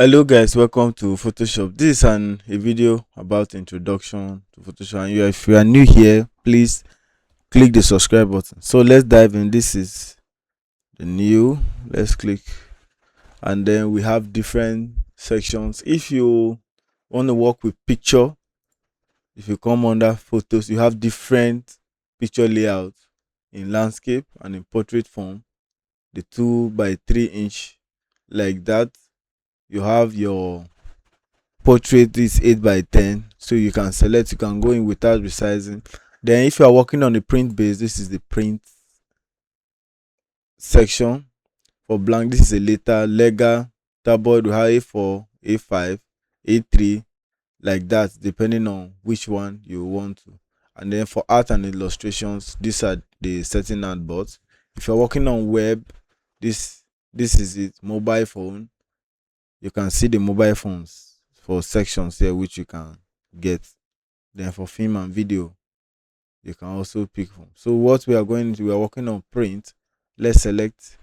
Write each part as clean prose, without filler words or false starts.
Hello guys, welcome to Photoshop. This is a video about introduction to Photoshop, and if you are new here, please click the subscribe button. So let's dive in. This is the new. Let's click, and then we have different sections. If you want to work with picture, if you come under photos, you have different picture layout in landscape and in portrait form. The 2 by 3 inch like that. You have your portrait is 8 by 10, so you can select, you can go in without resizing. Then if you are working on the print base, this is the print section. For blank, this is a letter lega tabloid. We have A4, A5, A3, like that, depending on which one you want to. And then for art and illustrations, these are the setting art boards. If you're working on web, this is it. Mobile phone, you can see the mobile phones for sections here which you can get. Then for film and video, you can also pick from. So what we are going to, we are working on print. Let's select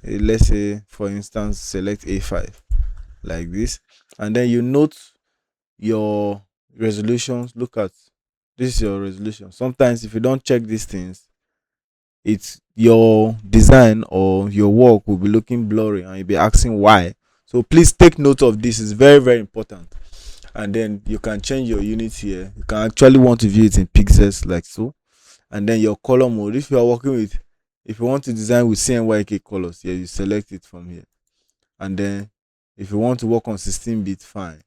let's say for instance select A5 like this, and then you note your resolutions. Look at this is your resolution. Sometimes if you don't check these things, it's your design or your work will be looking blurry and you'll be asking why. So please take note of this. It's very, very important. And then you can change your units here. You can actually want to view it in pixels like so. And then your color mode, if you are working with, if you want to design with CMYK colors here, you select it from here. And then if you want to work on 16-bit, fine.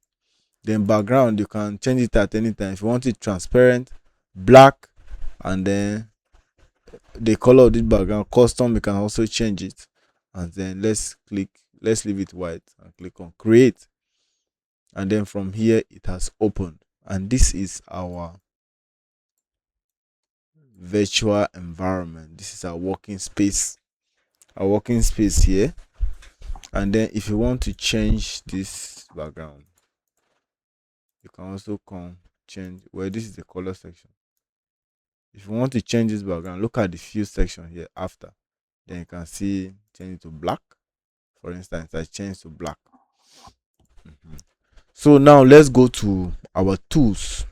Then background, you can change it at any time. If you want it transparent, black, and then the color of this background custom, you can also change it. And then let's leave it white and click on create. And then from here it has opened, and this is our virtual environment. This is our working space here. And then if you want to change this background, you can also come change where this is the color section. If you want to change this background, look at the fill section here after. Then you can see change it to black. For instance, I change to black. So now let's go to our tools.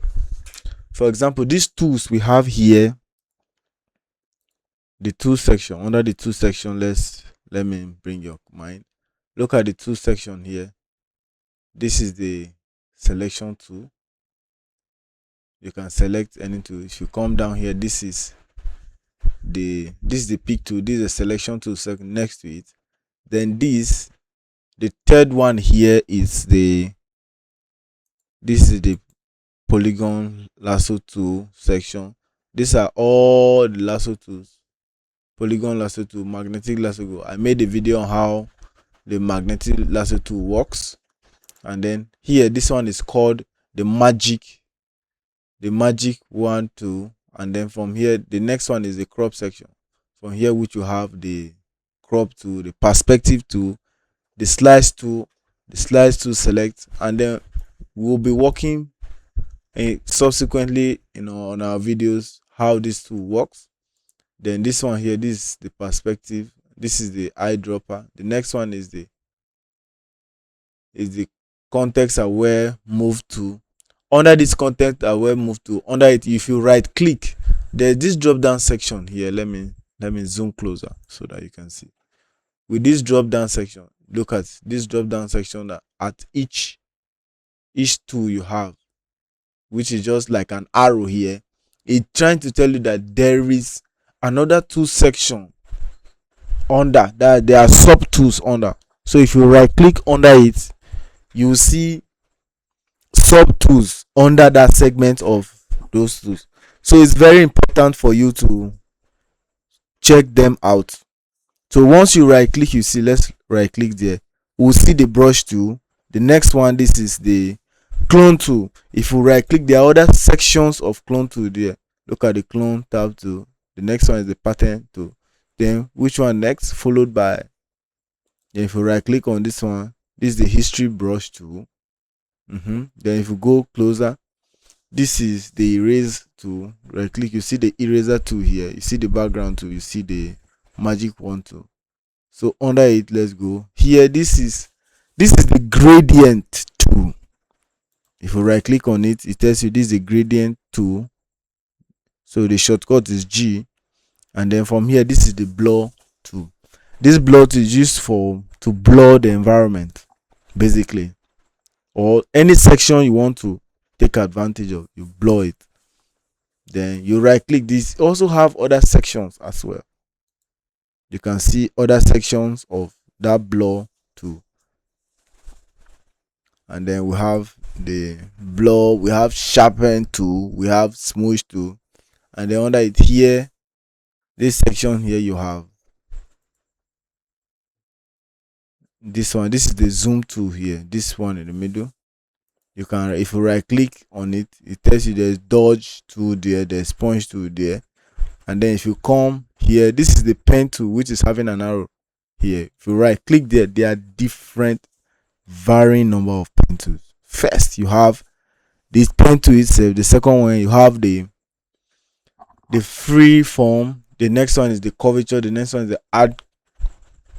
For example, these tools we have here, the tool section. Under the tool section, let me bring your mind. Look at the tool section here. This is the selection tool. You can select any tool. If you come down here, this is the pick tool. This is the selection tool next to it. Then the third one here is this is the polygon lasso tool section. These are all the lasso tools. Polygon lasso tool, magnetic lasso tool. I made a video on how the magnetic lasso tool works. And then here, this one is called the magic 1 2. And then from here, the next one is the crop section. From here, which you have the crop tool, the perspective tool, the slice tool, select. And then we'll be working subsequently on our videos how this tool works. Then this one here, this is the perspective, this is the eyedropper. The next one is the context aware move tool. Under this context aware move tool, under it, if you right click, there's this drop down section here. Let me zoom closer so that you can see. With this drop down section, look at this drop down section that at each tool you have, which is just like an arrow here. It's trying to tell you that there is another tool section under that. There are sub tools under. So if you right click under it, you will see sub tools under that segment of those tools. So it's very important for you to check them out. So once you right click, you see, let's right click there, we'll see the brush tool. The next one, this is the clone tool. If you right click, there are other sections of clone tool there. Look at the clone tab tool. The next one is the pattern tool. Then which one next, followed by, then if you right click on this one, this is the history brush tool. Then if you go closer, this is the erase tool. Right click, you see the eraser tool here, you see the background tool, you see the magic 1 tool. So under it, let's go here. This is This is the gradient tool. If you right click on it, it tells you this is a gradient tool. So the shortcut is G. And then from here, this is the blur tool. This blur tool is used to blur the environment, basically, or any section you want to take advantage of, you blur it. Then you right click this. Also have other sections as well. You can see other sections of that blur tool. And then we have the blur, we have sharpen tool, we have smooth tool, and then under it here, this section here, you have this one. This is the zoom tool here, this one in the middle. You can, if you right click on it, it tells you there's dodge tool there, there's sponge tool there. And then if you come here, this is the pen tool, which is having an arrow here. If you right click there are different varying number of pen tools. First, you have this pen tool itself. The second one, you have the free form. The next one is the curvature. The next one is the add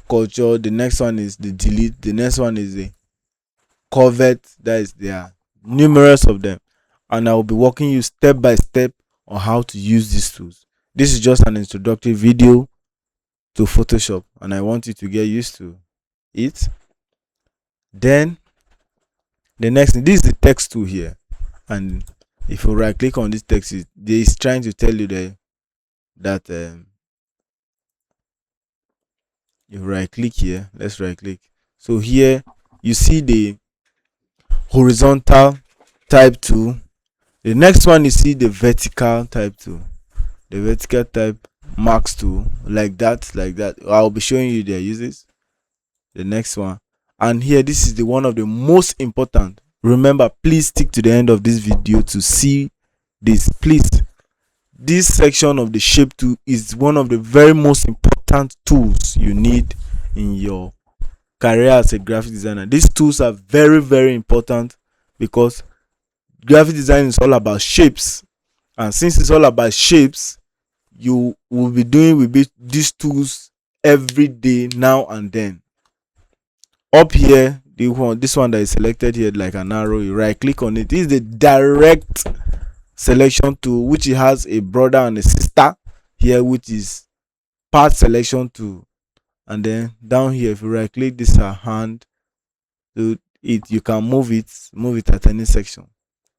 culture. The next one is the delete. The next one is the covert. That is, there are numerous of them, and I will be walking you step by step on how to use these tools. This is just an introductory video to Photoshop, and I want you to get used to it. Then the next thing, this is the text tool here, and if you right click on this text, it is trying to tell you there that you right click here. Let's right click. So here you see the horizontal type tool. The next one, you see the vertical type tool, the vertical type max tool, like that. I'll be showing you their uses. The next one, and here, this is the one of the most important. Remember, please stick to the end of this video to see this. Please, this section of the shape tool is one of the very most important tools you need in your career as a graphic designer. These tools are very, very important because graphic design is all about shapes, and since it's all about shapes, you will be doing with these tools every day, now and then. Up here, this one that is selected here like an arrow, you right click on it. This is the direct selection tool, which it has a brother and a sister here, which is part selection tool. And then down here, if you right click this hand to it, you can move it at any section.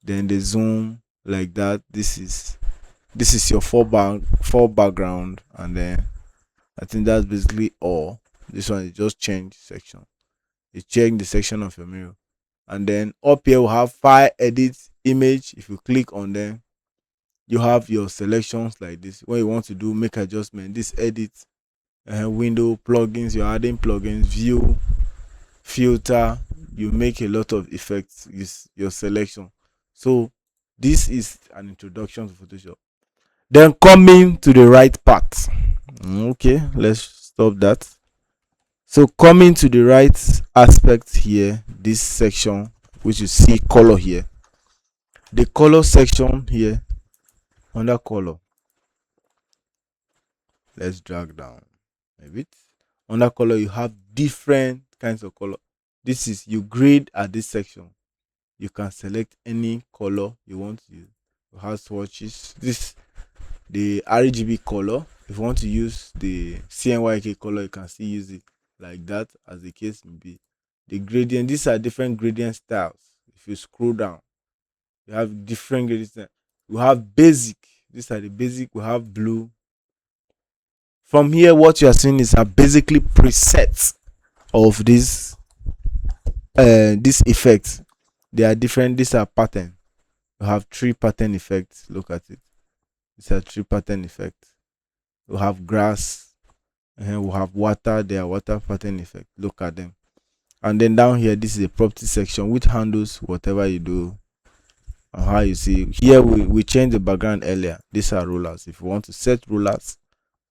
Then the zoom, like that. This is your full background, and then I think that's basically all. This one is just change section. You change the section of your mirror, and then up here we have file, edit, image. If you click on them, you have your selections like this. When you want to do make adjustment, this edit, window, plugins, you're adding plugins, view, filter, you make a lot of effects is your selection. So this is an introduction to Photoshop. Then coming to the right part. Okay, let's stop that. So coming to the right aspect here, this section, which you see color here, the color section here, under color, let's drag down a bit. Under color, you have different kinds of color. This is, you grade at this section. You can select any color you want to use. You have swatches. This, the RGB color. If you want to use the CMYK color, you can still use it like that, as the case may be. The gradient, these are different gradient styles. If you scroll down, you have different gradient styles. We have basic. These are the basic. We have blue. From here, what you are seeing is basically presets of this effects. They are different. These are pattern. You have 3 pattern effects. Look at it. These are 3 pattern effects. We have grass, and we have water. They are water pattern effect. Look at them. And then down here, this is a property section which handles whatever you do and how you see. Here we changed the background earlier. These are rulers. If you want to set rulers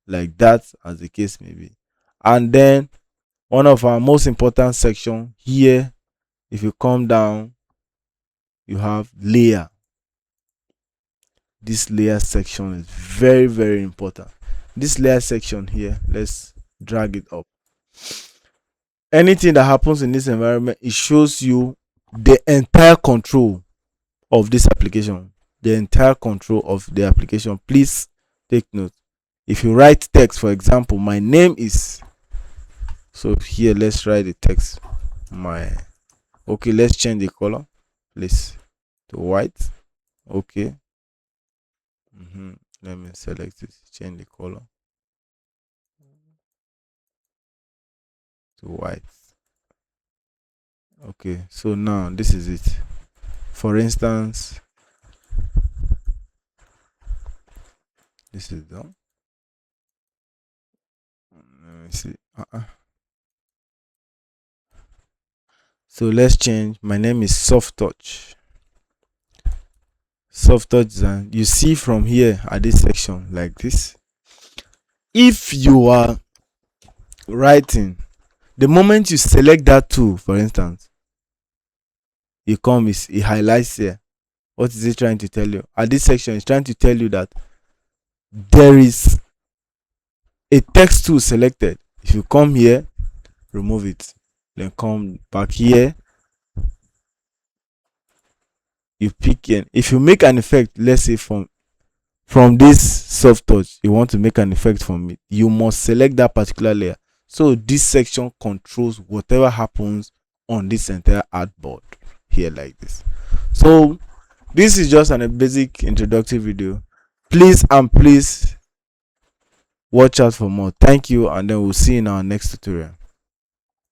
like that, as the case may be. And then one of our most important section here, if you come down, you have layer. This layer section is very, very important. This layer section here, let's drag it up. anything that happens in this environment, it shows you the entire control of this application, the entire control of the application. Please take note. If you write text, for example, my name is, so here let's write the text, okay, let's change the color please to white. Okay. Let me select it, change the color to white. Okay, so now this is it. For instance, this is done. Let me see. So let's change. My name is Soft Touch. Soft Touch Design. You see from here at this section like this. If you are writing, the moment you select that tool, for instance, it comes, it highlights here. What is it trying to tell you? At this section, it's trying to tell you that there is a text tool selected. If you come here, remove it, then come back here, you pick in. If you make an effect, let's say from this soft touch, you want to make an effect from it, you must select that particular layer. So this section controls whatever happens on this entire artboard here like this. So this is just a basic introductory video. Please watch out for more. Thank you, and then we'll see you in our next tutorial.